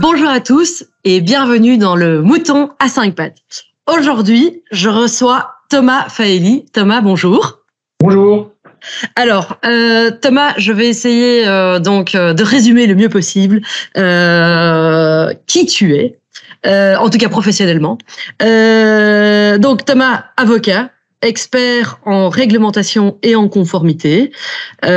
Bonjour à tous et bienvenue dans le Mouton à 5 pattes. Aujourd'hui, je reçois Thomas Faeli. Thomas, bonjour. Bonjour. Alors, Thomas, je vais essayer de résumer le mieux possible qui tu es, en tout cas professionnellement. Donc, Thomas, avocat, expert en réglementation et en conformité. Tu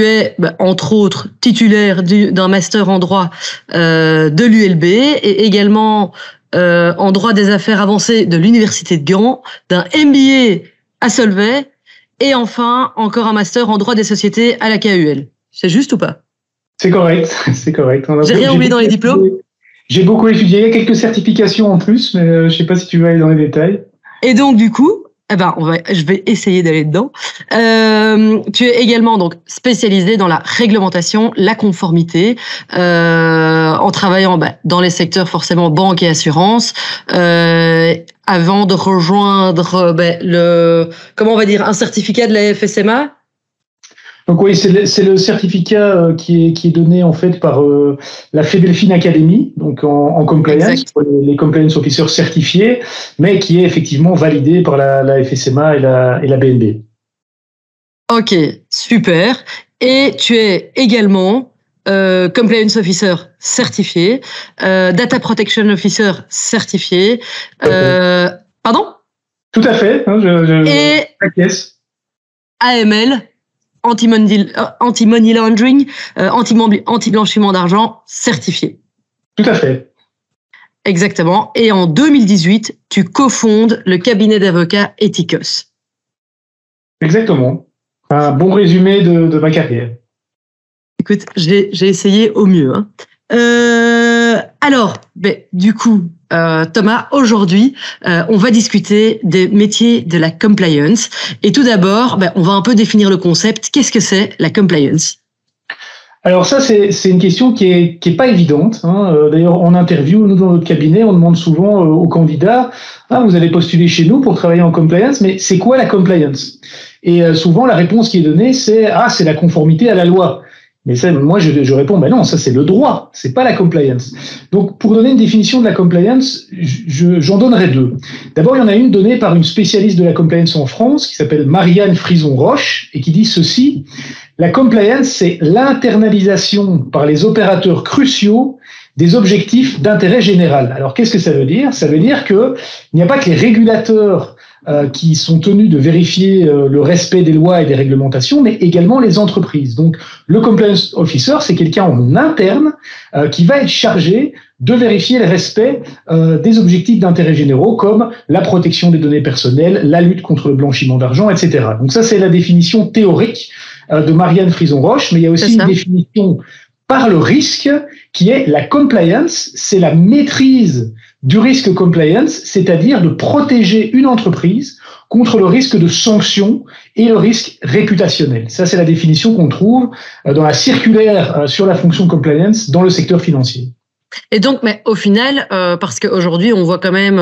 es, entre autres, titulaire d'un master en droit de l'ULB et également en droit des affaires avancées de l'Université de Gand, d'un MBA à Solvay et enfin encore un master en droit des sociétés à la KUL. C'est juste ou pas? C'est correct, c'est correct. J'ai rien oublié dans les diplômes? J'ai beaucoup étudié, il y a quelques certifications en plus, mais je sais pas si tu veux aller dans les détails. Et donc du coup, je vais essayer d'aller dedans. Tu es également donc spécialisé dans la réglementation, la conformité, en travaillant dans les secteurs forcément banque et assurance, avant de rejoindre un certificat de la FSMA. Donc oui, c'est le certificat qui est donné en fait par la Fedelfin Academy, donc en compliance, pour les compliance officers certifiés, mais qui est effectivement validé par la FSMA et la BNB. Ok, super. Et tu es également compliance officer certifié, data protection officer certifié. Pardon? Tout à fait. Et AML. Anti-money laundering, anti-blanchiment d'argent certifié. Tout à fait. Exactement. Et en 2018, tu cofondes le cabinet d'avocats Ethikos. Exactement. Un bon résumé de ma carrière. Écoute, j'ai essayé au mieux. Du coup, Thomas, aujourd'hui, on va discuter des métiers de la compliance. Et tout d'abord, on va un peu définir le concept. Qu'est-ce que c'est la compliance? Alors ça, c'est une question qui est pas évidente. D'ailleurs, en interview, nous dans notre cabinet, on demande souvent aux candidats, vous allez postuler chez nous pour travailler en compliance, mais c'est quoi la compliance? Et souvent, la réponse qui est donnée, c'est la conformité à la loi. Mais ça, moi, je réponds, non, ça c'est le droit, c'est pas la compliance. Donc, pour donner une définition de la compliance, j'en donnerai deux. D'abord, il y en a une donnée par une spécialiste de la compliance en France, qui s'appelle Marianne Frison-Roche, et qui dit ceci: la compliance, c'est l'internalisation par les opérateurs cruciaux des objectifs d'intérêt général. Alors, qu'est-ce que ça veut dire? Ça veut dire que il n'y a pas que les régulateurs qui sont tenus de vérifier le respect des lois et des réglementations, mais également les entreprises. Donc, le compliance officer, c'est quelqu'un en interne qui va être chargé de vérifier le respect des objectifs d'intérêt généraux, comme la protection des données personnelles, la lutte contre le blanchiment d'argent, etc. Donc ça, c'est la définition théorique de Marianne Frison-Roche, mais il y a aussi une définition par le risque qui est la compliance, c'est la maîtrise du risque compliance, c'est-à-dire de protéger une entreprise contre le risque de sanction et le risque réputationnel. Ça, c'est la définition qu'on trouve dans la circulaire sur la fonction compliance dans le secteur financier. Et donc, mais au final, parce qu'aujourd'hui, on voit quand même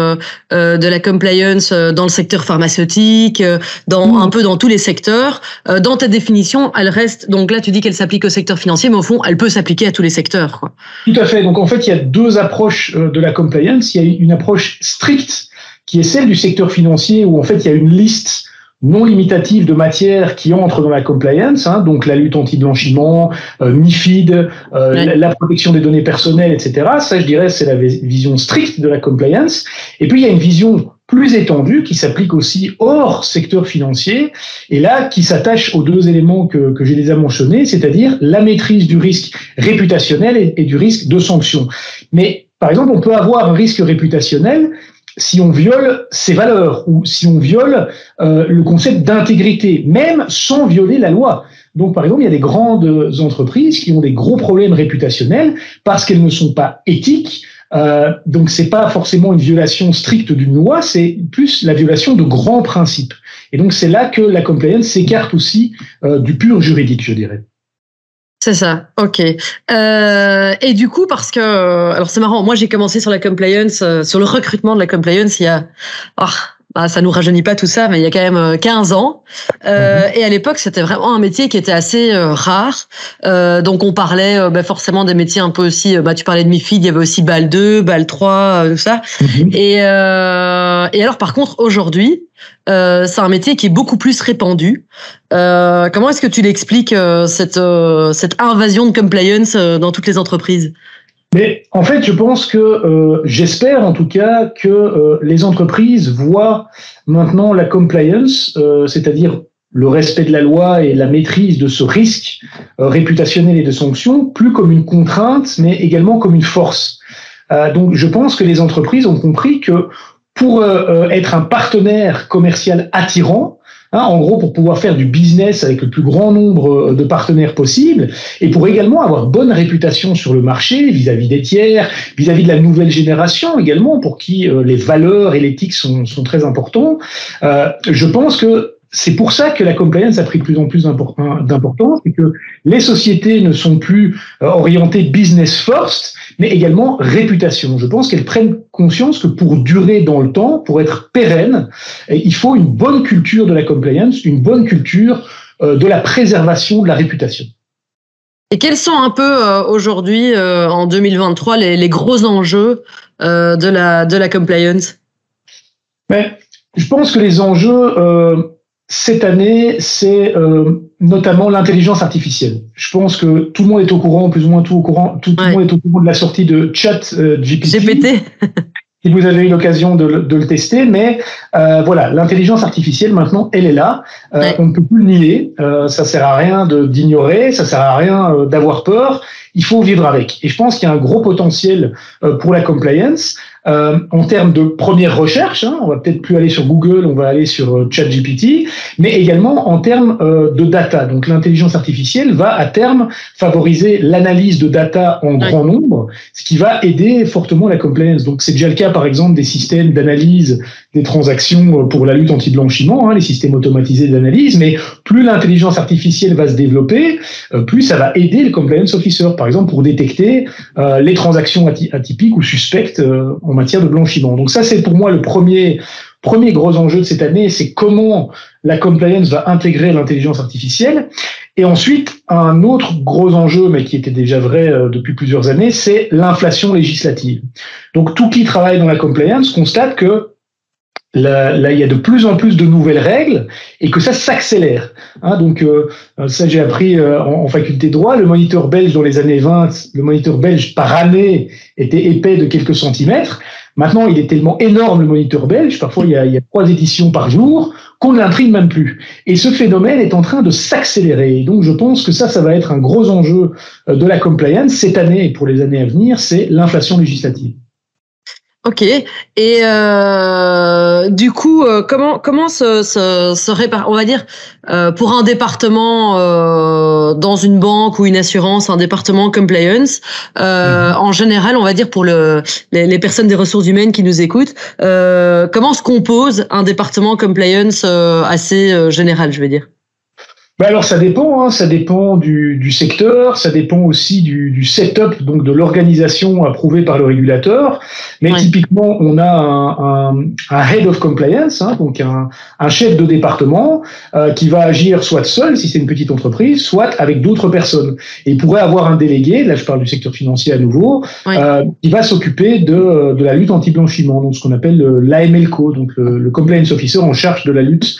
de la compliance dans le secteur pharmaceutique, un peu dans tous les secteurs. Dans ta définition, elle reste. Donc là, tu dis qu'elle s'applique au secteur financier, mais au fond, elle peut s'appliquer à tous les secteurs, quoi. Tout à fait. Donc en fait, il y a deux approches de la compliance. Il y a une approche stricte qui est celle du secteur financier, où en fait, il y a une liste non limitative de matières qui entrent dans la compliance, donc la lutte anti-blanchiment, MiFID, la protection des données personnelles, etc. Ça, je dirais, c'est la vision stricte de la compliance. Et puis, il y a une vision plus étendue qui s'applique aussi hors secteur financier, et là, qui s'attache aux deux éléments que j'ai déjà mentionnés, c'est-à-dire la maîtrise du risque réputationnel et du risque de sanction. Mais, par exemple, on peut avoir un risque réputationnel si on viole ses valeurs ou si on viole le concept d'intégrité, même sans violer la loi. Donc, par exemple, il y a des grandes entreprises qui ont des gros problèmes réputationnels parce qu'elles ne sont pas éthiques. Donc, c'est pas forcément une violation stricte d'une loi, c'est plus la violation de grands principes. Et donc, c'est là que la compliance s'écarte aussi du pur juridique, je dirais. C'est ça, ok. Et du coup, parce que, alors c'est marrant, moi j'ai commencé sur la compliance, sur le recrutement de la compliance il y a bah, ça nous rajeunit pas tout ça, mais il y a quand même 15 ans. Et à l'époque, c'était vraiment un métier qui était assez rare. Donc, on parlait forcément des métiers un peu aussi. Tu parlais de MIFID, il y avait aussi BAL 2, BAL 3, tout ça. Et alors, par contre, aujourd'hui, c'est un métier qui est beaucoup plus répandu. Comment est-ce que tu l'expliques, cette invasion de compliance dans toutes les entreprises? Mais en fait, je pense que, j'espère en tout cas que les entreprises voient maintenant la compliance, c'est-à-dire le respect de la loi et la maîtrise de ce risque réputationnel et de sanctions, plus comme une contrainte, mais également comme une force. Donc, je pense que les entreprises ont compris que pour être un partenaire commercial attirant, en gros, pour pouvoir faire du business avec le plus grand nombre de partenaires possible, et pour également avoir bonne réputation sur le marché vis-à-vis des tiers, vis-à-vis de la nouvelle génération également, pour qui les valeurs et l'éthique sont très importants. Je pense que c'est pour ça que la compliance a pris de plus en plus d'importance, et que les sociétés ne sont plus orientées business first, mais également réputation. Je pense qu'elles prennent conscience que pour durer dans le temps, pour être pérenne, il faut une bonne culture de la compliance, une bonne culture de la préservation de la réputation. Et quels sont un peu aujourd'hui, en 2023, les gros enjeux de la compliance? Mais je pense que les enjeux cette année, c'est notamment l'intelligence artificielle. Je pense que tout le monde est au courant, plus ou moins tout au courant, tout le monde est au courant de la sortie de ChatGPT. Si vous avez eu l'occasion de le tester, mais voilà, l'intelligence artificielle maintenant, elle est là. On ne peut plus le nier. Ça sert à rien d'ignorer, ça sert à rien d'avoir peur. Il faut vivre avec. Et je pense qu'il y a un gros potentiel pour la compliance. En termes de première recherche, on va peut-être plus aller sur Google, on va aller sur ChatGPT, mais également en termes de data. Donc l'intelligence artificielle va à terme favoriser l'analyse de data en grand nombre, ce qui va aider fortement la compliance. Donc c'est déjà le cas par exemple des systèmes d'analyse des transactions pour la lutte anti-blanchiment, les systèmes automatisés d'analyse, mais plus l'intelligence artificielle va se développer, plus ça va aider le compliance officer, par exemple pour détecter les transactions atypiques ou suspectes en matière de blanchiment. Donc ça, c'est pour moi le premier gros enjeu de cette année, c'est comment la compliance va intégrer l'intelligence artificielle. Et ensuite, un autre gros enjeu, mais qui était déjà vrai depuis plusieurs années, c'est l'inflation législative. Donc tout qui travaille dans la compliance constate que là, il y a de plus en plus de nouvelles règles et que ça s'accélère. Donc, ça, j'ai appris en faculté de droit. Le moniteur belge dans les années 20, le moniteur belge par année était épais de quelques centimètres. Maintenant, il est tellement énorme, le moniteur belge, parfois il y a 3 éditions par jour, qu'on ne l'imprime même plus. Et ce phénomène est en train de s'accélérer. Et donc, je pense que ça va être un gros enjeu de la compliance cette année et pour les années à venir, c'est l'inflation législative. Ok. Et du coup, comment se répare, on va dire, pour un département dans une banque ou une assurance, un département compliance, en général, on va dire pour les personnes des ressources humaines qui nous écoutent, comment se compose un département compliance assez général, je vais dire? Alors ça dépend du secteur, ça dépend aussi du setup, donc de l'organisation approuvée par le régulateur. Mais typiquement, on a un head of compliance, donc un chef de département qui va agir soit seul si c'est une petite entreprise, soit avec d'autres personnes. Et il pourrait avoir un délégué, là je parle du secteur financier à nouveau, qui va s'occuper de la lutte anti-blanchiment, donc ce qu'on appelle l'AMLCO, donc le compliance officer en charge de la lutte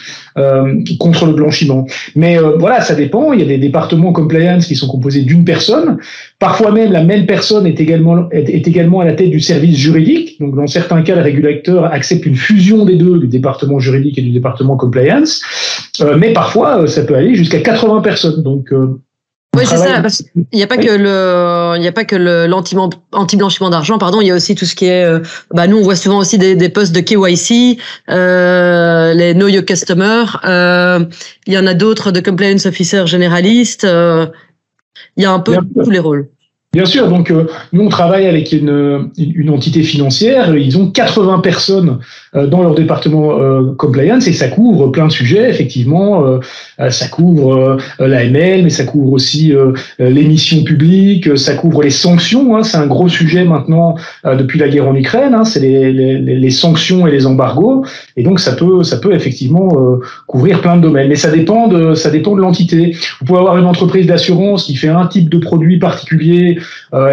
contre le blanchiment. Mais voilà, ça dépend. Il y a des départements compliance qui sont composés d'une personne. Parfois même, la même personne est également à la tête du service juridique. Donc, dans certains cas, le régulateur accepte une fusion des deux, du département juridique et du département compliance. Mais parfois, ça peut aller jusqu'à 80 personnes. Donc, oui, c'est ça. Parce qu'il n'y a pas que l'anti-blanchiment d'argent, pardon. Il y a aussi tout ce qui est, nous, on voit souvent aussi des postes de KYC, les Know Your Customer. Il y en a d'autres de compliance officer généraliste. Il y a un peu tous les rôles. Bien sûr, donc nous on travaille avec une entité financière, ils ont 80 personnes dans leur département compliance et ça couvre plein de sujets, effectivement, ça couvre l'AML, mais ça couvre aussi les missions publiques, ça couvre les sanctions, hein, c'est un gros sujet maintenant depuis la guerre en Ukraine, hein, c'est les sanctions et les embargos, et donc ça peut effectivement couvrir plein de domaines, mais ça dépend de l'entité. Vous pouvez avoir une entreprise d'assurance qui fait un type de produit particulier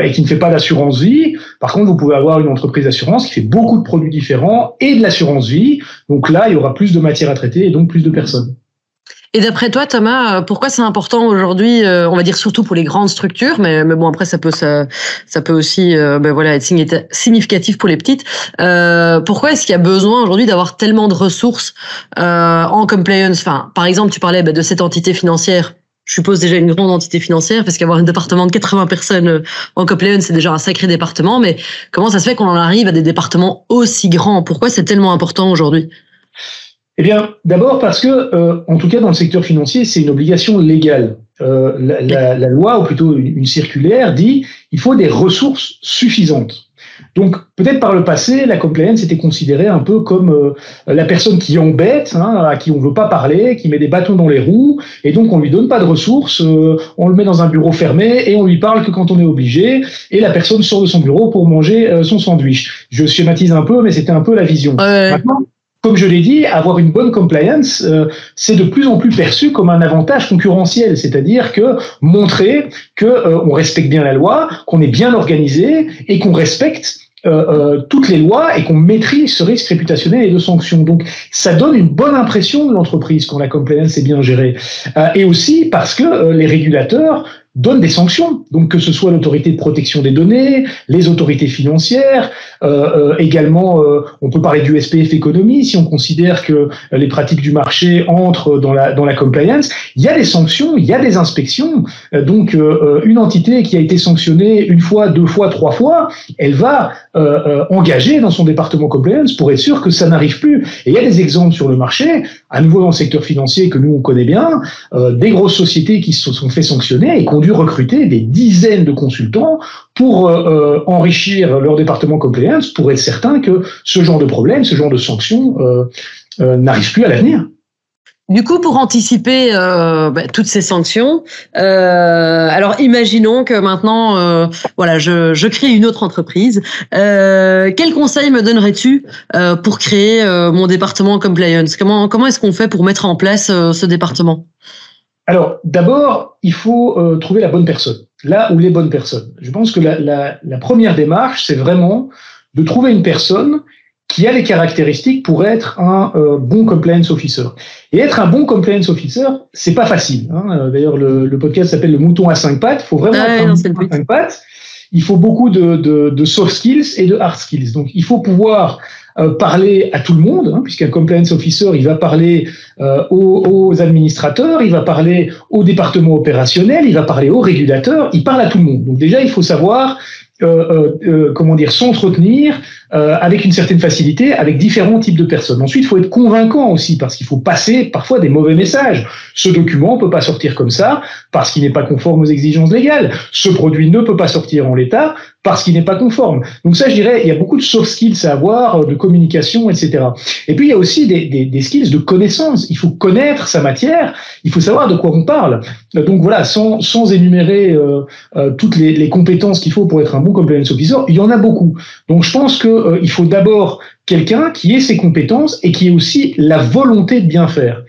et qui ne fait pas d'assurance vie. Par contre, vous pouvez avoir une entreprise d'assurance qui fait beaucoup de produits différents et de l'assurance vie. Donc là, il y aura plus de matière à traiter et donc plus de personnes. Et d'après toi, Thomas, pourquoi c'est important aujourd'hui, on va dire surtout pour les grandes structures, mais bon après ça peut aussi être significatif pour les petites. Pourquoi est-ce qu'il y a besoin aujourd'hui d'avoir tellement de ressources en compliance? Enfin, par exemple, tu parlais de cette entité financière. Je suppose déjà une grande entité financière, parce qu'avoir un département de 80 personnes en compliance, c'est déjà un sacré département. Mais comment ça se fait qu'on en arrive à des départements aussi grands? Pourquoi c'est tellement important aujourd'hui? Eh bien, d'abord parce que, en tout cas dans le secteur financier, c'est une obligation légale. La loi, ou plutôt une circulaire, dit il faut des ressources suffisantes. Donc, peut-être par le passé, la compliance était considérée un peu comme la personne qui embête, hein, à qui on ne veut pas parler, qui met des bâtons dans les roues, et donc on lui donne pas de ressources, on le met dans un bureau fermé et on lui parle que quand on est obligé, et la personne sort de son bureau pour manger son sandwich. Je schématise un peu, mais c'était un peu la vision. Maintenant, comme je l'ai dit, avoir une bonne compliance, c'est de plus en plus perçu comme un avantage concurrentiel, c'est-à-dire que montrer que on respecte bien la loi, qu'on est bien organisé et qu'on respecte toutes les lois et qu'on maîtrise ce risque réputationnel et de sanctions. Donc, ça donne une bonne impression de l'entreprise quand la compliance est bien gérée. Et aussi parce que les régulateurs donnent des sanctions. Donc, que ce soit l'autorité de protection des données, les autorités financières, également, on peut parler du SPF économie si on considère que les pratiques du marché entrent dans la compliance. Il y a des sanctions, il y a des inspections. Donc, une entité qui a été sanctionnée une fois, deux fois, trois fois, elle va engager dans son département compliance pour être sûr que ça n'arrive plus. Et il y a des exemples sur le marché, à nouveau dans le secteur financier que nous on connaît bien, des grosses sociétés qui se sont fait sanctionner et qui ont dû recruter des dizaines de consultants pour enrichir leur département compliance, pour être certain que ce genre de problème, ce genre de sanctions n'arrive plus à l'avenir. Du coup, pour anticiper toutes ces sanctions, alors imaginons que maintenant, je crée une autre entreprise. Quel conseil me donnerais-tu pour créer mon département compliance? Comment est-ce qu'on fait pour mettre en place ce département? Alors, d'abord, il faut trouver la bonne personne, là où les bonnes personnes. Je pense que la première démarche, c'est vraiment de trouver une personne qui a les caractéristiques pour être un bon compliance officer. Et être un bon compliance officer, c'est pas facile. Hein. D'ailleurs, le podcast s'appelle le mouton à 5 pattes. Il faut vraiment être un mouton à 5 pattes. Il faut beaucoup de soft skills et de hard skills. Donc, il faut pouvoir parler à tout le monde, hein, puisqu'un compliance officer, il va parler aux administrateurs, il va parler au département opérationnel, il va parler aux régulateurs, il parle à tout le monde. Donc déjà, il faut savoir s'entretenir avec une certaine facilité avec différents types de personnes. Ensuite, il faut être convaincant aussi parce qu'il faut passer parfois des mauvais messages. Ce document ne peut pas sortir comme ça parce qu'il n'est pas conforme aux exigences légales. Ce produit ne peut pas sortir en l'état parce qu'il n'est pas conforme. Donc ça, je dirais, il y a beaucoup de soft skills à avoir, de communication, etc. Et puis, il y a aussi des skills de connaissance. Il faut connaître sa matière, il faut savoir de quoi on parle. Donc voilà, sans énumérer toutes les compétences qu'il faut pour être un bon compliance officer, il y en a beaucoup. Donc je pense que il faut d'abord quelqu'un qui ait ses compétences et qui ait aussi la volonté de bien faire.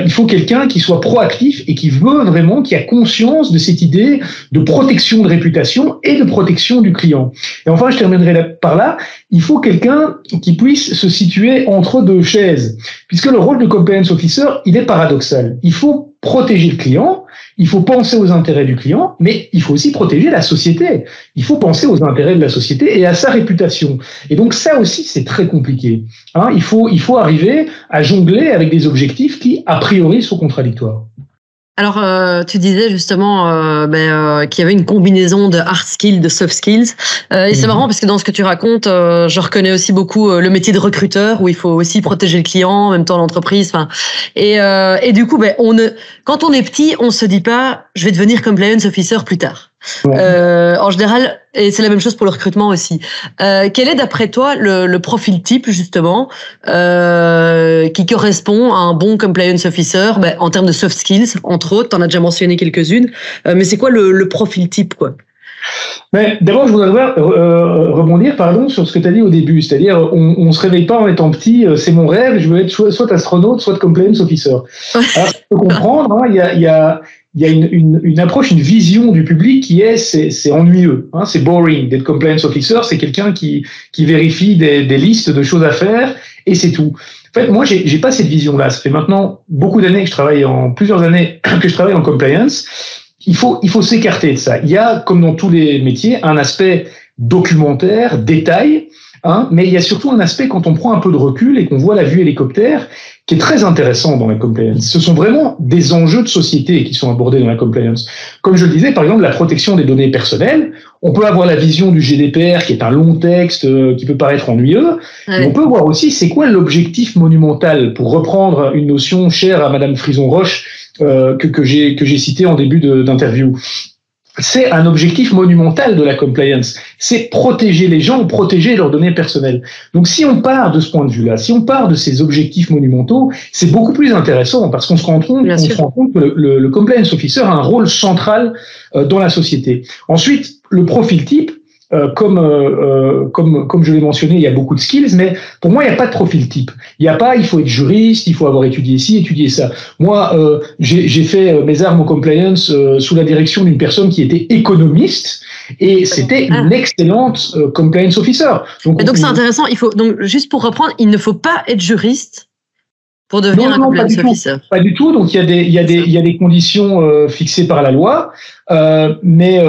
Il faut quelqu'un qui soit proactif et qui veut vraiment, qui a conscience de cette idée de protection de réputation et de protection du client. Et enfin, je terminerai par là, il faut quelqu'un qui puisse se situer entre deux chaises, puisque le rôle de compliance officer, il est paradoxal. Il faut protéger le client, il faut penser aux intérêts du client, mais il faut aussi protéger la société. Il faut penser aux intérêts de la société et à sa réputation. Et donc ça aussi, c'est très compliqué. Hein, il faut arriver à jongler avec des objectifs qui, a priori, sont contradictoires. Alors, tu disais justement qu'il y avait une combinaison de hard skills, de soft skills. Et c'est marrant parce que dans ce que tu racontes, je reconnais aussi beaucoup le métier de recruteur où il faut aussi protéger le client, en même temps l'entreprise. Et du coup, quand on est petit, on se dit pas, je vais devenir compliance officer plus tard. En général, et c'est la même chose pour le recrutement aussi. Quel est d'après toi le profil type justement qui correspond à un bon compliance officer en termes de soft skills, entre autres, t'en as déjà mentionné quelques-unes, mais c'est quoi le profil type quoi? Mais d'abord, je voudrais rebondir sur ce que tu as dit au début, c'est-à-dire on se réveille pas en étant petit, c'est mon rêve, je veux être soit astronaute, soit compliance officer. Alors, je peux comprendre, hein, il y a une approche, une vision du public qui c'est ennuyeux, hein, c'est boring d'être compliance officer, c'est quelqu'un qui vérifie des listes de choses à faire et c'est tout. En fait, moi, j'ai pas cette vision-là. Ça fait maintenant beaucoup d'années que je travaille plusieurs années que je travaille en compliance. Il faut s'écarter de ça. Il y a, comme dans tous les métiers, un aspect documentaire, détail, hein, mais il y a surtout un aspect quand on prend un peu de recul et qu'on voit la vue hélicoptère qui est très intéressant dans la compliance. Ce sont vraiment des enjeux de société qui sont abordés dans la compliance. Comme je le disais, par exemple, la protection des données personnelles. On peut avoir la vision du GDPR qui est un long texte qui peut paraître ennuyeux. Ouais. Mais on peut voir aussi c'est quoi l'objectif monumental, pour reprendre une notion chère à Madame Frison-Roche que j'ai cité en début d'interview. C'est un objectif monumental de la compliance. C'est protéger les gens, protéger leurs données personnelles. Donc, si on part de ce point de vue-là, si on part de ces objectifs monumentaux, c'est beaucoup plus intéressant parce qu'on se rend compte que le compliance officer a un rôle central dans la société. Ensuite, le profil type, comme je l'ai mentionné, il y a beaucoup de skills, mais pour moi, il n'y a pas de profil type. Il faut être juriste, il faut avoir étudié ci, étudié ça. Moi, j'ai fait mes armes en compliance sous la direction d'une personne qui était économiste et c'était une excellente compliance officer. Donc c'est intéressant. Donc juste pour reprendre, il ne faut pas être juriste pour devenir un compliance officer. Pas du tout. Donc il y a des conditions fixées par la loi, mais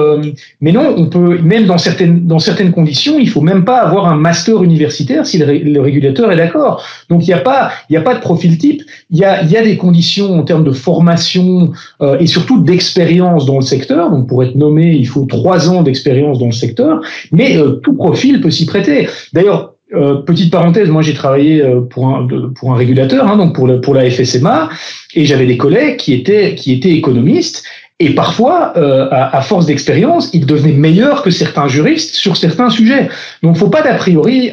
non, on peut même dans certaines conditions, il faut même pas avoir un master universitaire si le régulateur est d'accord. Donc il y a pas de profil type. Il y a des conditions en termes de formation et surtout d'expérience dans le secteur. Donc pour être nommé, il faut 3 ans d'expérience dans le secteur, mais tout profil peut s'y prêter. D'ailleurs, petite parenthèse, moi j'ai travaillé pour un régulateur, hein, donc pour la FSMA, et j'avais des collègues qui étaient économistes. Et parfois, à force d'expérience, ils devenaient meilleurs que certains juristes sur certains sujets. Donc, faut pas d'a priori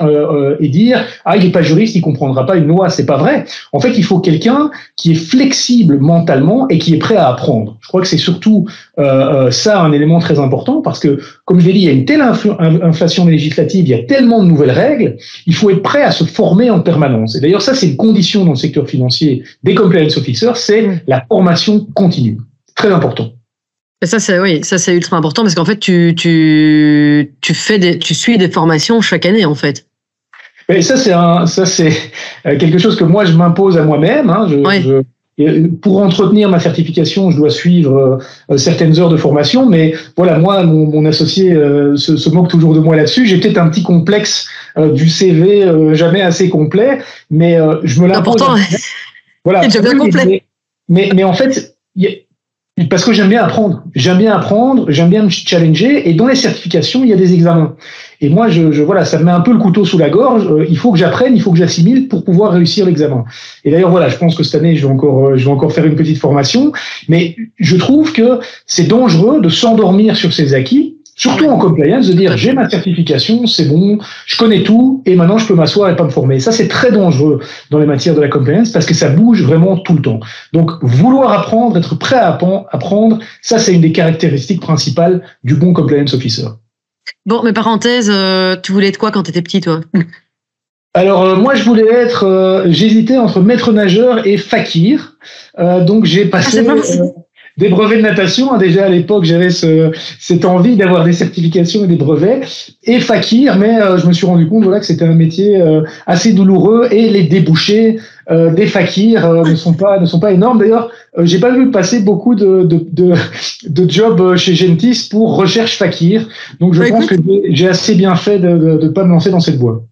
et dire il est pas juriste, il comprendra pas une loi. C'est pas vrai. En fait, il faut quelqu'un qui est flexible mentalement et qui est prêt à apprendre. Je crois que c'est surtout ça un élément très important parce que, comme je l'ai dit, il y a une telle inflation législative, il y a tellement de nouvelles règles, il faut être prêt à se former en permanence. Et d'ailleurs, ça c'est une condition dans le secteur financier des compliance officers, c'est la formation continue. Très important. Et ça c'est ultra important parce qu'en fait tu suis des formations chaque année en fait. Et ça c'est quelque chose que moi je m'impose à moi-même. Hein. Pour entretenir ma certification, je dois suivre certaines heures de formation, mais voilà, moi mon associé se moque toujours de moi là-dessus. J'ai peut-être un petit complexe du CV jamais assez complet, mais je me l'impose. Important. Voilà. C'est déjà bien complet. Mais en fait. Parce que j'aime bien apprendre, j'aime bien me challenger, et dans les certifications, il y a des examens. Et moi, voilà, ça me met un peu le couteau sous la gorge. Il faut que j'apprenne, il faut que j'assimile pour pouvoir réussir l'examen. Et d'ailleurs, voilà, je pense que cette année, je vais encore faire une petite formation. Mais je trouve que c'est dangereux de s'endormir sur ses acquis. Surtout en compliance, de dire j'ai ma certification, c'est bon, je connais tout et maintenant je peux m'asseoir et pas me former. Ça c'est très dangereux dans les matières de la compliance parce que ça bouge vraiment tout le temps. Donc vouloir apprendre, être prêt à apprendre, ça c'est une des caractéristiques principales du bon compliance officer. Bon, mais parenthèse, tu voulais être quoi quand tu étais petit toi? Alors moi je voulais être, j'hésitais entre maître nageur et fakir, donc j'ai passé des brevets de natation. Déjà à l'époque, j'avais cette envie d'avoir des certifications et des brevets, et fakir, mais je me suis rendu compte que c'était un métier assez douloureux et les débouchés des fakirs ne sont pas énormes. D'ailleurs, j'ai pas vu passer beaucoup de jobs chez Gentis pour recherche fakir. Donc je pense que j'ai assez bien fait de pas me lancer dans cette voie.